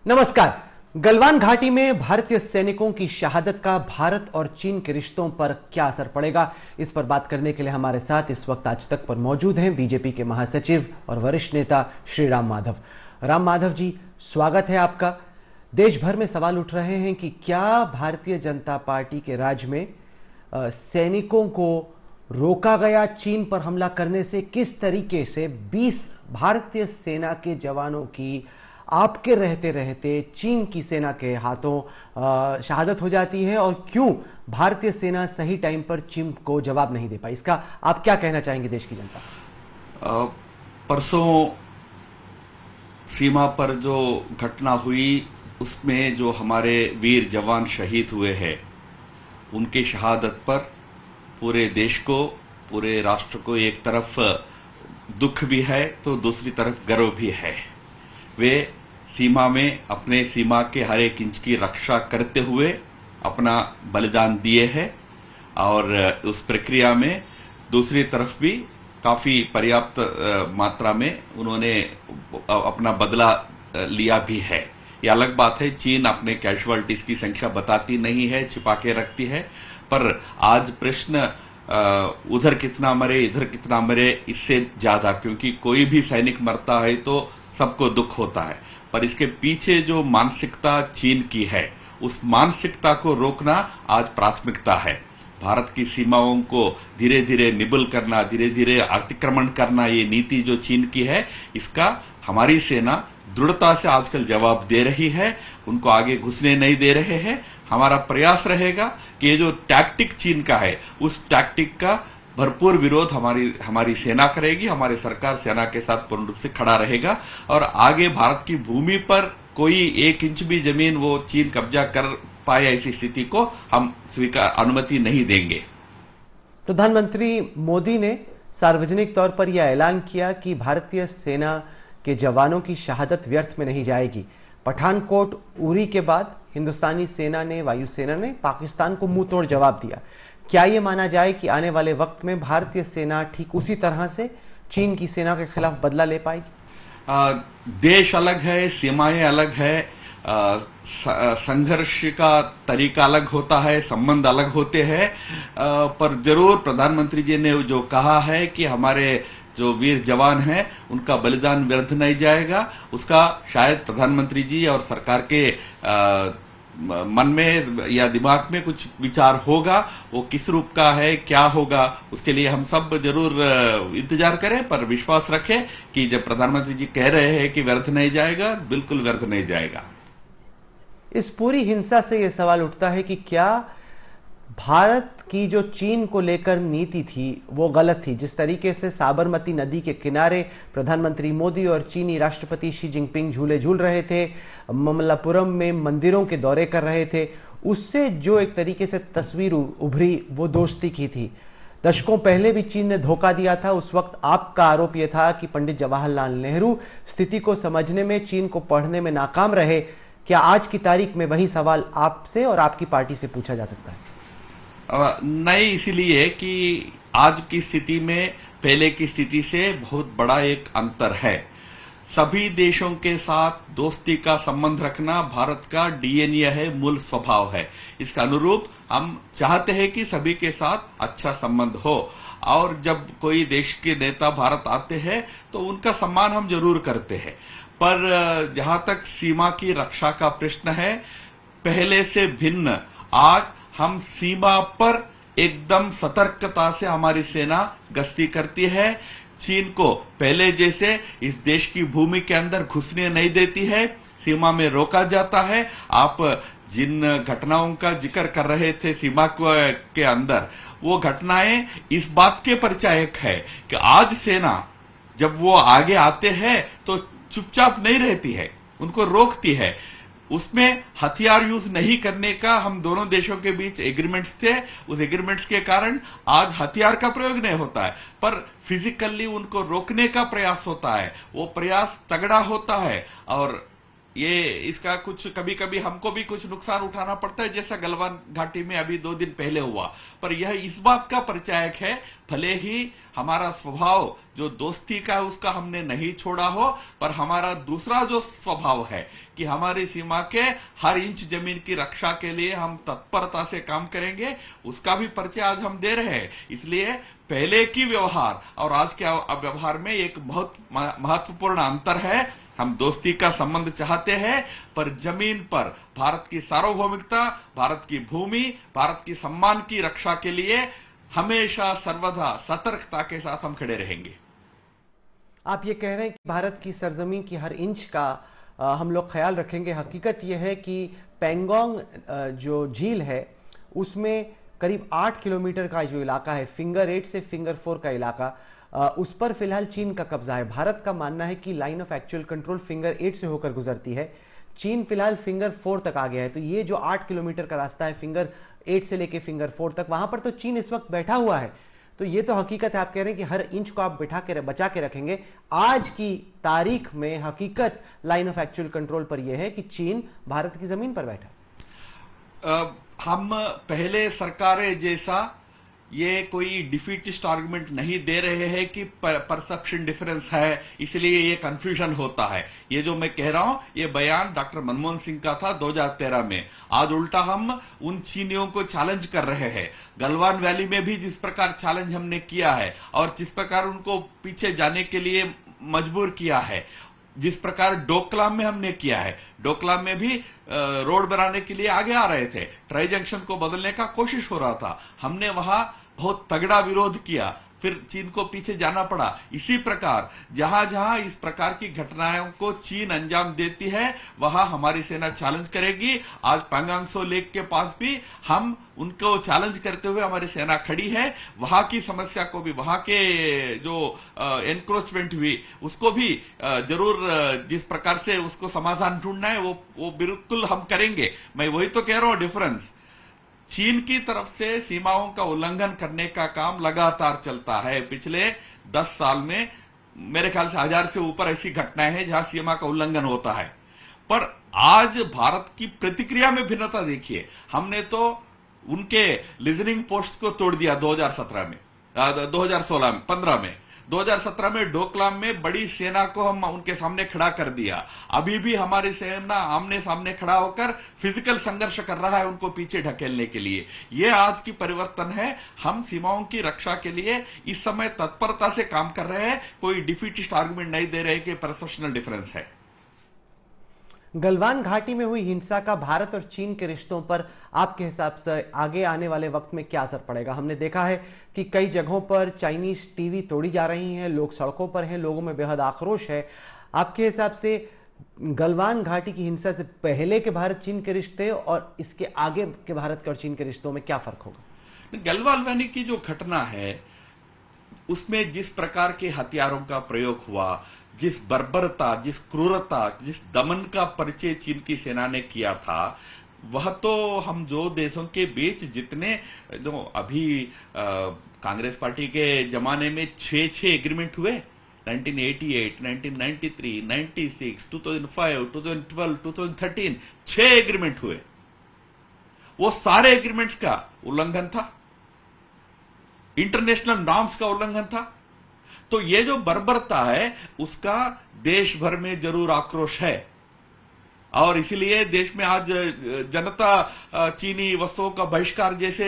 नमस्कार। गलवान घाटी में भारतीय सैनिकों की शहादत का भारत और चीन के रिश्तों पर क्या असर पड़ेगा, इस पर बात करने के लिए हमारे साथ इस वक्त आज तक पर मौजूद हैं बीजेपी के महासचिव और वरिष्ठ नेता श्री राम माधव। राम माधव जी, स्वागत है आपका। देश भर में सवाल उठ रहे हैं कि क्या भारतीय जनता पार्टी के राज में सैनिकों को रोका गया चीन पर हमला करने से? किस तरीके से 20 भारतीय सेना के जवानों की आपके रहते रहते चीन की सेना के हाथों शहादत हो जाती है, और क्यों भारतीय सेना सही टाइम पर चीन को जवाब नहीं दे पाई? इसका आप क्या कहना चाहेंगे देश की जनता? परसों सीमा पर जो घटना हुई उसमें जो हमारे वीर जवान शहीद हुए हैं, उनके शहादत पर पूरे देश को, पूरे राष्ट्र को एक तरफ दुख भी है तो दूसरी तरफ गर्व भी है। वे सीमा में अपने सीमा के हर एक इंच की रक्षा करते हुए अपना बलिदान दिए हैं, और उस प्रक्रिया में दूसरी तरफ भी काफी पर्याप्त मात्रा में उन्होंने अपना बदला लिया भी है। ये अलग बात है, चीन अपने कैजुअलिटीज की संख्या बताती नहीं है, छिपा के रखती है, पर आज प्रश्न उधर कितना मरे इधर कितना मरे इससे ज्यादा, क्योंकि कोई भी सैनिक मरता है तो सबको दुख होता है, पर इसके पीछे जो मानसिकता चीन की है, उस मानसिकता को रोकना आज प्राथमिकता है। भारत की सीमाओं को धीरे धीरे निबल करना, धीरे धीरे अतिक्रमण करना, ये नीति जो चीन की है, इसका हमारी सेना दृढ़ता से आजकल जवाब दे रही है, उनको आगे घुसने नहीं दे रहे हैं। हमारा प्रयास रहेगा कि ये जो टैक्टिक चीन का है, उस टैक्टिक का भरपूर विरोध हमारी सेना करेगी, हमारी सरकार सेना के साथ पूर्ण रूप से खड़ा रहेगा, और आगे भारत की भूमि पर कोई 1 इंच भी जमीन वो चीन कब्जा कर पाए, ऐसी स्थिति को हम अनुमति नहीं देंगे। प्रधानमंत्री मोदी ने सार्वजनिक तौर पर यह ऐलान किया कि भारतीय सेना के जवानों की शहादत व्यर्थ में नहीं जाएगी। पठानकोट उरी के बाद हिंदुस्तानी सेना ने, वायुसेना ने पाकिस्तान को मुंह तोड़ जवाब दिया। क्या यह माना जाए कि आने वाले वक्त में भारतीय सेना ठीक उसी तरह से चीन की सेना के खिलाफ बदला ले पाएगी? देश अलग है, सीमाएं अलग है, संघर्ष का तरीका अलग होता है, संबंध अलग होते हैं, पर जरूर प्रधानमंत्री जी ने जो कहा है कि हमारे जो वीर जवान हैं उनका बलिदान व्यर्थ नहीं जाएगा, उसका शायद प्रधानमंत्री जी और सरकार के मन में या दिमाग में कुछ विचार होगा। वो किस रूप का है, क्या होगा, उसके लिए हम सब जरूर इंतजार करें, पर विश्वास रखें कि जब प्रधानमंत्री जी कह रहे हैं कि व्यर्थ नहीं जाएगा, बिल्कुल व्यर्थ नहीं जाएगा। इस पूरी हिंसा से यह सवाल उठता है कि क्या भारत की जो चीन को लेकर नीति थी वो गलत थी? जिस तरीके से साबरमती नदी के किनारे प्रधानमंत्री मोदी और चीनी राष्ट्रपति शी जिनपिंग झूले झूल रहे थे, ममल्लापुरम में मंदिरों के दौरे कर रहे थे, उससे जो एक तरीके से तस्वीर उभरी वो दोस्ती की थी। दशकों पहले भी चीन ने धोखा दिया था। उस वक्त आपका आरोप यह था कि पंडित जवाहरलाल नेहरू स्थिति को समझने में, चीन को पढ़ने में नाकाम रहे। क्या आज की तारीख में वही सवाल आपसे और आपकी पार्टी से पूछा जा सकता है? नहीं, इसीलिए कि आज की स्थिति में पहले की स्थिति से बहुत बड़ा एक अंतर है। सभी देशों के साथ दोस्ती का संबंध रखना भारत का डीएनए है, मूल स्वभाव है। इसका अनुरूप हम चाहते हैं कि सभी के साथ अच्छा संबंध हो, और जब कोई देश के नेता भारत आते हैं तो उनका सम्मान हम जरूर करते हैं, पर जहां तक सीमा की रक्षा का प्रश्न है, पहले से भिन्न आज हम सीमा पर एकदम सतर्कता से हमारी सेना गश्ती करती है। चीन को पहले जैसे इस देश की भूमि के अंदर घुसने नहीं देती है, सीमा में रोका जाता है। आप जिन घटनाओं का जिक्र कर रहे थे सीमा के अंदर, वो घटनाएं इस बात के परिचायक है कि आज सेना जब वो आगे आते हैं तो चुपचाप नहीं रहती है, उनको रोकती है। उसमें हथियार यूज नहीं करने का हम दोनों देशों के बीच एग्रीमेंट्स थे, उस एग्रीमेंट्स के कारण आज हथियार का प्रयोग नहीं होता है, पर फिजिकली उनको रोकने का प्रयास होता है। वो प्रयास तगड़ा होता है, और ये इसका कुछ कभी कभी हमको भी कुछ नुकसान उठाना पड़ता है, जैसा गलवान घाटी में अभी 2 दिन पहले हुआ। पर यह इस बात का परिचायक है, भले ही हमारा स्वभाव जो दोस्ती का है उसका हमने नहीं छोड़ा हो, पर हमारा दूसरा जो स्वभाव है कि हमारी सीमा के हर इंच जमीन की रक्षा के लिए हम तत्परता से काम करेंगे, उसका भी परिचय आज हम दे रहे हैं। इसलिए पहले की व्यवहार और आज के व्यवहार में एक बहुत महत्वपूर्ण अंतर है। हम दोस्ती का संबंध चाहते हैं, पर जमीन पर भारत की सार्वभौमिकता, भारत की भूमि, भारत की सम्मान की रक्षा के लिए हमेशा सर्वदा सतर्कता के साथ हम खड़े रहेंगे। आप ये कह रहे हैं कि भारत की सरजमीन की हर इंच का हम लोग ख्याल रखेंगे। हकीकत यह है कि पेंगोंग जो झील है उसमें करीब 8 किलोमीटर का जो इलाका है, फिंगर 8 से फिंगर 4 का इलाका, उस पर फिलहाल चीन का कब्जा है। भारत का मानना है कि line of actual control finger 8 से होकर गुजरती है, चीन फिलहाल फिंगर 4 तक आ गया है। तो ये जो 8 किलोमीटर का रास्ता है फिंगर 8 से लेके फिंगर 4 तक, वहां पर तो चीन इस वक्त बैठा हुआ है। तो ये तो हकीकत है, आप कह रहे हैं कि हर इंच को आप बचा के रखेंगे। आज की तारीख में हकीकत लाइन ऑफ एक्चुअल कंट्रोल पर यह है कि चीन भारत की जमीन पर बैठा। हम पहले सरकारें जैसा ये कोई डिफीटिस्ट आर्गुमेंट नहीं दे रहे हैं कि परसेप्शन डिफरेंस है इसलिए ये कंफ्यूजन होता है। ये जो मैं कह रहा हूं ये बयान डॉक्टर मनमोहन सिंह का था 2013 में। आज उल्टा हम उन चीनियों को चैलेंज कर रहे हैं। गलवान वैली में भी जिस प्रकार चैलेंज हमने किया है और जिस प्रकार उनको पीछे जाने के लिए मजबूर किया है, जिस प्रकार डोकलाम में हमने किया है, डोकलाम में भी रोड बनाने के लिए आगे आ रहे थे, ट्राई जंक्शन को बदलने का कोशिश हो रहा था, हमने वहां बहुत तगड़ा विरोध किया, फिर चीन को पीछे जाना पड़ा। इसी प्रकार जहां जहां इस प्रकार की घटनाओं को चीन अंजाम देती है वहां हमारी सेना चैलेंज करेगी। आज पैंगोंग त्सो लेक के पास भी हम उनको चैलेंज करते हुए हमारी सेना खड़ी है। वहां की समस्या को भी, वहां के जो एनक्रोचमेंट हुई उसको भी जरूर जिस प्रकार से उसको समाधान ढूंढना है वो बिल्कुल हम करेंगे। मैं वही तो कह रहा हूं डिफरेंस। चीन की तरफ से सीमाओं का उल्लंघन करने का काम लगातार चलता है। पिछले 10 साल में मेरे ख्याल से 1000 से ऊपर ऐसी घटनाएं हैं जहां सीमा का उल्लंघन होता है। पर आज भारत की प्रतिक्रिया में भिन्नता देखिए। हमने तो उनके लिजनिंग पोस्ट को तोड़ दिया 2017 में, 2016 में, 15 में। 2017 में डोकलाम में बड़ी सेना को हम उनके सामने खड़ा कर दिया। अभी भी हमारी सेना आमने सामने खड़ा होकर फिजिकल संघर्ष कर रहा है उनको पीछे ढकेलने के लिए। यह आज की परिवर्तन है। हम सीमाओं की रक्षा के लिए इस समय तत्परता से काम कर रहे हैं, कोई डिफीटिस्ट आर्गुमेंट नहीं दे रहे कि परसेप्शनल डिफरेंस है। गलवान घाटी में हुई हिंसा का भारत और चीन के रिश्तों पर आपके हिसाब से आगे आने वाले वक्त में क्या असर पड़ेगा? हमने देखा है कि कई जगहों पर चाइनीज टीवी तोड़ी जा रही हैं, लोग सड़कों पर हैं, लोगों में बेहद आक्रोश है। आपके हिसाब से गलवान घाटी की हिंसा से पहले के भारत चीन के रिश्ते और इसके आगे के भारत के और चीन के रिश्तों में क्या फर्क होगा? गलवान वैली की जो घटना है उसमें जिस प्रकार के हथियारों का प्रयोग हुआ, जिस बर्बरता, जिस क्रूरता, जिस दमन का परिचय चीन की सेना ने किया था, वह तो हम जो देशों के बीच जितने जो अभी कांग्रेस पार्टी के जमाने में 6 एग्रीमेंट हुए, 1988, 1993, 96, 2005, 2012, 2013, 6 एग्रीमेंट हुए। वो सारे एग्रीमेंट्स का उल्लंघन था, इंटरनेशनल नॉर्म्स का उल्लंघन था। तो ये जो बर्बरता है उसका देश भर में जरूर आक्रोश है और इसीलिए देश में आज जनता चीनी वस्तुओं का बहिष्कार जैसे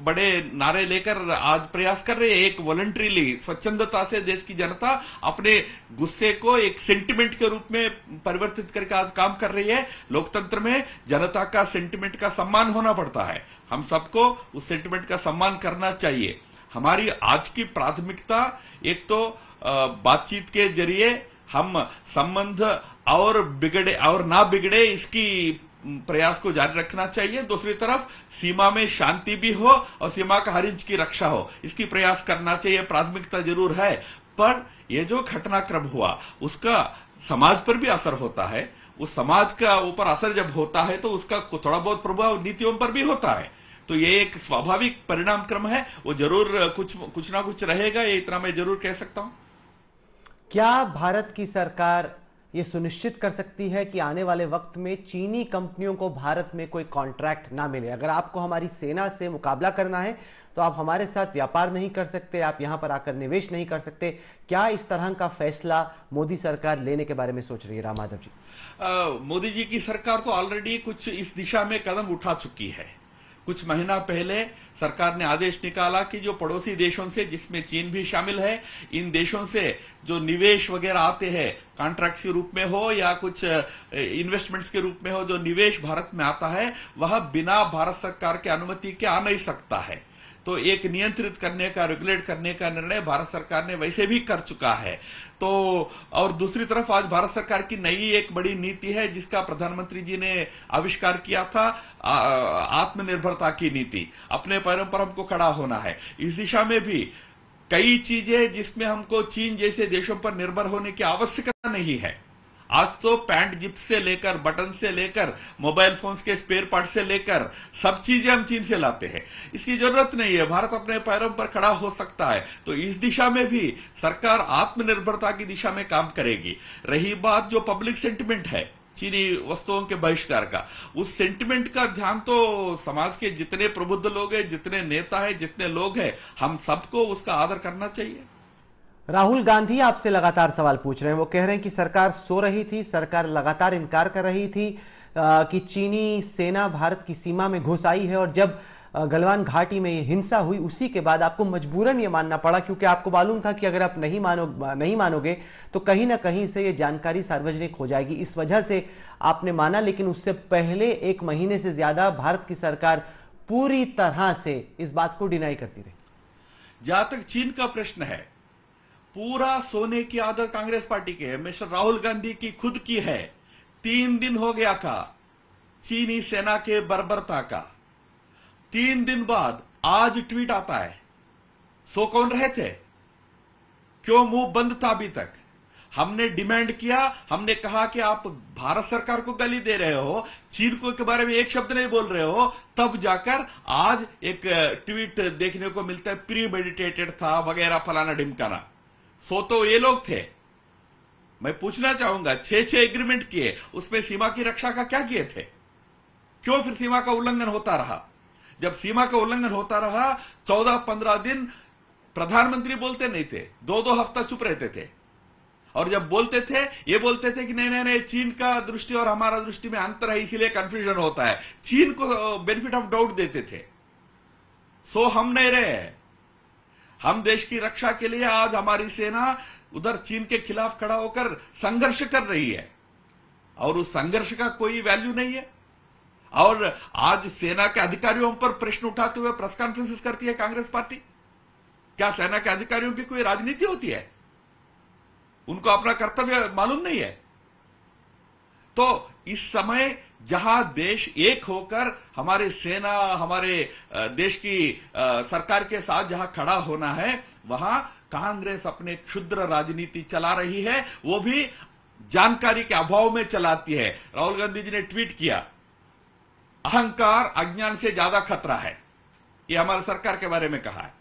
बड़े नारे लेकर आज प्रयास कर रही है। एक वॉलंटरीली, स्वच्छंदता से देश की जनता अपने गुस्से को एक सेंटिमेंट के रूप में परिवर्तित करके आज काम कर रही है। लोकतंत्र में जनता का सेंटिमेंट का सम्मान होना पड़ता है। हम सबको उस सेंटिमेंट का सम्मान करना चाहिए। हमारी आज की प्राथमिकता एक तो बातचीत के जरिए हम संबंध और बिगड़े और ना बिगड़े इसकी प्रयास को जारी रखना चाहिए। दूसरी तरफ सीमा में शांति भी हो और सीमा का हर इंच की रक्षा हो, इसकी प्रयास करना चाहिए। प्राथमिकता जरूर है, पर यह जो घटनाक्रम हुआ उसका समाज पर भी असर होता है। उस समाज का ऊपर असर जब होता है तो उसका थोड़ा बहुत प्रभाव नीतियों पर भी होता है। तो ये एक स्वाभाविक परिणाम क्रम है, वो जरूर कुछ ना कुछ रहेगा, ये इतना मैं जरूर कह सकता हूं। क्या भारत की सरकार ये सुनिश्चित कर सकती है कि आने वाले वक्त में चीनी कंपनियों को भारत में कोई कॉन्ट्रैक्ट ना मिले? अगर आपको हमारी सेना से मुकाबला करना है तो आप हमारे साथ व्यापार नहीं कर सकते, आप यहां पर आकर निवेश नहीं कर सकते। क्या इस तरह का फैसला मोदी सरकार लेने के बारे में सोच रही है राम माधव जी? मोदी जी की सरकार तो ऑलरेडी कुछ इस दिशा में कदम उठा चुकी है। कुछ महीना पहले सरकार ने आदेश निकाला कि जो पड़ोसी देशों से, जिसमें चीन भी शामिल है, इन देशों से जो निवेश वगैरह आते हैं, कॉन्ट्रैक्ट के रूप में हो या कुछ इन्वेस्टमेंट्स के रूप में हो, जो निवेश भारत में आता है वह बिना भारत सरकार की अनुमति के आ नहीं सकता है। तो एक नियंत्रित करने का, रेगुलेट करने का निर्णय भारत सरकार ने वैसे भी कर चुका है। तो और दूसरी तरफ आज भारत सरकार की नई एक बड़ी नीति है जिसका प्रधानमंत्री जी ने आविष्कार किया था, आत्मनिर्भरता की नीति। अपने पैरों पर हमको खड़ा होना है। इस दिशा में भी कई चीजें जिसमें हमको चीन जैसे देशों पर निर्भर होने की आवश्यकता नहीं है। आज तो पैंट जिप से लेकर, बटन से लेकर, मोबाइल फोन्स के स्पेयर पार्ट से लेकर सब चीजें हम चीन से लाते हैं। इसकी जरूरत नहीं है, भारत अपने पैरों पर खड़ा हो सकता है। तो इस दिशा में भी सरकार आत्मनिर्भरता की दिशा में काम करेगी। रही बात जो पब्लिक सेंटिमेंट है चीनी वस्तुओं के बहिष्कार का, उस सेंटिमेंट का ध्यान तो समाज के जितने प्रबुद्ध लोग हैं, जितने नेता हैं, जितने लोग हैं, हम सबको उसका आदर करना चाहिए। राहुल गांधी आपसे लगातार सवाल पूछ रहे हैं। वो कह रहे हैं कि सरकार सो रही थी, सरकार लगातार इनकार कर रही थी कि चीनी सेना भारत की सीमा में घुस आई है, और जब गलवान घाटी में ये हिंसा हुई उसी के बाद आपको मजबूरन ये मानना पड़ा, क्योंकि आपको मालूम था कि अगर आप नहीं मानोगे तो कहीं ना कहीं से ये जानकारी सार्वजनिक हो जाएगी। इस वजह से आपने माना, लेकिन उससे पहले 1 महीने से ज्यादा भारत की सरकार पूरी तरह से इस बात को डिनाई करती रही। जहां तक चीन का प्रश्न है, पूरा सोने की आदत कांग्रेस पार्टी की है, मिस्टर राहुल गांधी की खुद की है। 3 दिन हो गया था चीनी सेना के बर्बरता का। 3 दिन बाद आज ट्वीट आता है। सो कौन रहे थे? क्यों मुंह बंद था अभी तक? हमने डिमांड किया, हमने कहा कि आप भारत सरकार को गाली दे रहे हो, चीन को के बारे में एक शब्द नहीं बोल रहे हो, तब जाकर आज एक ट्वीट देखने को मिलता है, प्री मेडिटेटेड था वगैरह फलाना ढिमकाना। सो तो ये लोग थे। मैं पूछना चाहूंगा, 6 एग्रीमेंट किए, उसमें सीमा की रक्षा का क्या किए थे? क्यों फिर सीमा का उल्लंघन होता रहा? जब सीमा का उल्लंघन होता रहा, 14-15 दिन प्रधानमंत्री बोलते नहीं थे, 2-2 हफ्ता चुप रहते थे। और जब बोलते थे, ये बोलते थे कि नहीं, चीन का दृष्टि और हमारा दृष्टि में अंतर है, इसीलिए कंफ्यूजन होता है। चीन को बेनिफिट ऑफ डाउट देते थे। सो हम नहीं रहे। हम देश की रक्षा के लिए आज हमारी सेना उधर चीन के खिलाफ खड़ा होकर संघर्ष कर रही है, और उस संघर्ष का कोई वैल्यू नहीं है। और आज सेना के अधिकारियों पर प्रश्न उठाते हुए प्रेस कॉन्फ्रेंसेस करती है कांग्रेस पार्टी। क्या सेना के अधिकारियों की कोई राजनीति होती है? उनको अपना कर्तव्य मालूम नहीं है? तो इस समय जहां देश एक होकर हमारे सेना, हमारे देश की सरकार के साथ जहां खड़ा होना है, वहां कांग्रेस अपने क्षुद्र राजनीति चला रही है, वो भी जानकारी के अभाव में चलाती है। राहुल गांधी जी ने ट्वीट किया, अहंकार अज्ञान से ज्यादा खतरा है, ये हमारी सरकार के बारे में कहा है।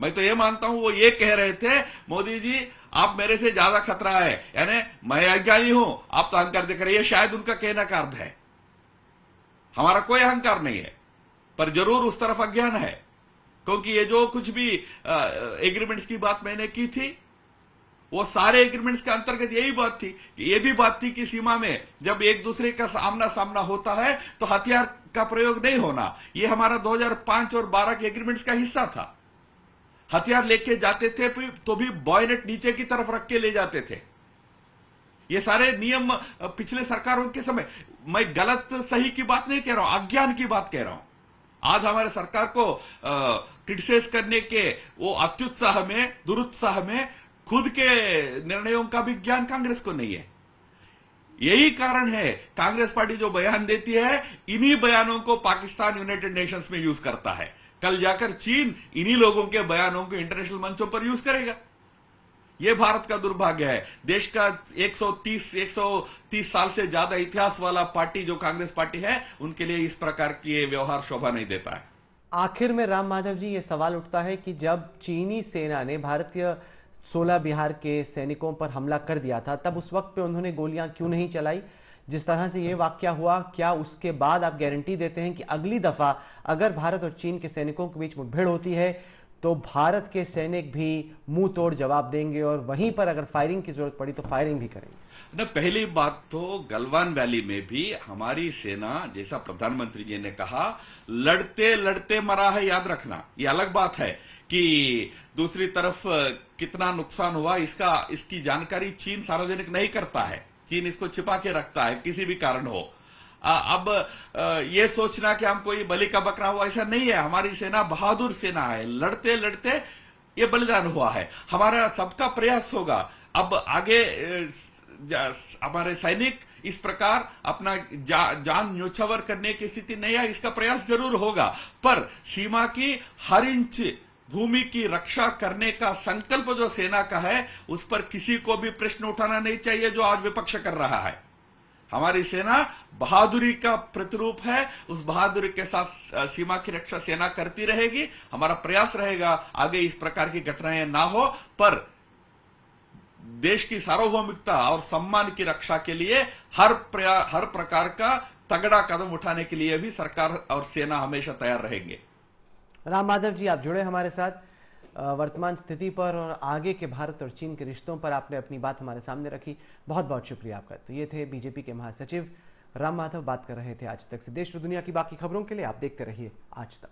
मैं तो ये मानता हूं वो ये कह रहे थे, मोदी जी आप मेरे से ज्यादा खतरा है, यानी मैं अज्ञानी हूं, आप तो अहंकार दिख रहे हैं। शायद उनका कहना का अर्थ है। हमारा कोई अहंकार नहीं है, पर जरूर उस तरफ अज्ञान है, क्योंकि ये जो कुछ भी एग्रीमेंट्स की बात मैंने की थी, वो सारे एग्रीमेंट्स के अंतर्गत यही बात थी कि ये भी बात थी कि सीमा में जब एक दूसरे का आमना सामना होता है तो हथियार का प्रयोग नहीं होना। ये हमारा 2005 और 12 के एग्रीमेंट्स का हिस्सा था। हथियार लेके जाते थे तो भी बॉयनेट नीचे की तरफ रख के ले जाते थे। ये सारे नियम पिछले सरकारों के समय, मैं गलत सही की बात नहीं कह रहा हूं, अज्ञान की बात कह रहा हूं। आज हमारे सरकार को क्रिटिसाइज करने के वो अत्युत्साह में, दुरुत्साह में खुद के निर्णयों का भी ज्ञान कांग्रेस को नहीं है। यही कारण है कांग्रेस पार्टी जो बयान देती है, इन्हीं बयानों को पाकिस्तान यूनाइटेड नेशंस में यूज करता है। कल जाकर चीन इन्हीं लोगों के बयानों को इंटरनेशनल मंचों पर यूज करेगा। यह भारत का दुर्भाग्य है। देश का 130 साल से ज्यादा इतिहास वाला पार्टी जो कांग्रेस पार्टी है, उनके लिए इस प्रकार की व्यवहार शोभा नहीं देता है। आखिर में राम माधव जी, ये सवाल उठता है कि जब चीनी सेना ने भारतीय 16 बिहार के सैनिकों पर हमला कर दिया था, तब उस वक्त पे उन्होंने गोलियां क्यों नहीं चलाई? जिस तरह से ये वाकया हुआ, क्या उसके बाद आप गारंटी देते हैं कि अगली दफा अगर भारत और चीन के सैनिकों के बीच मुठभेड़ होती है तो भारत के सैनिक भी मुंह तोड़ जवाब देंगे और वहीं पर अगर फायरिंग की जरूरत पड़ी तो फायरिंग भी करेंगे? न, पहली बात तो गलवान वैली में भी हमारी सेना, जैसा प्रधानमंत्री जी ने कहा, लड़ते लड़ते मरा है, याद रखना। ये अलग बात है कि दूसरी तरफ कितना नुकसान हुआ इसकी जानकारी चीन सार्वजनिक नहीं करता है। चीन इसको छिपा के रखता है, किसी भी कारण हो। अब ये सोचना कि हम कोई बलि का बकरा हुआ, ऐसा नहीं है। हमारी सेना बहादुर सेना है, लड़ते लड़ते ये बलिदान हुआ है। हमारा सबका प्रयास होगा। अब आगे हमारे सैनिक इस प्रकार अपना जान न्योछावर करने की स्थिति नहीं है, इसका प्रयास जरूर होगा। पर सीमा की हर इंच भूमि की रक्षा करने का संकल्प जो सेना का है, उस पर किसी को भी प्रश्न उठाना नहीं चाहिए जो आज विपक्ष कर रहा है। हमारी सेना बहादुरी का प्रतिरूप है। उस बहादुरी के साथ सीमा की रक्षा सेना करती रहेगी। हमारा प्रयास रहेगा आगे इस प्रकार की घटनाएं ना हो, पर देश की सार्वभौमिकता और सम्मान की रक्षा के लिए हर प्रकार का तगड़ा कदम उठाने के लिए भी सरकार और सेना हमेशा तैयार रहेंगे। राम माधव जी, आप जुड़े हमारे साथ। वर्तमान स्थिति पर और आगे के भारत और चीन के रिश्तों पर आपने अपनी बात हमारे सामने रखी, बहुत बहुत शुक्रिया आपका। तो ये थे बीजेपी के महासचिव राम माधव, बात कर रहे थे आज तक से। देश और दुनिया की बाकी खबरों के लिए आप देखते रहिए आज तक।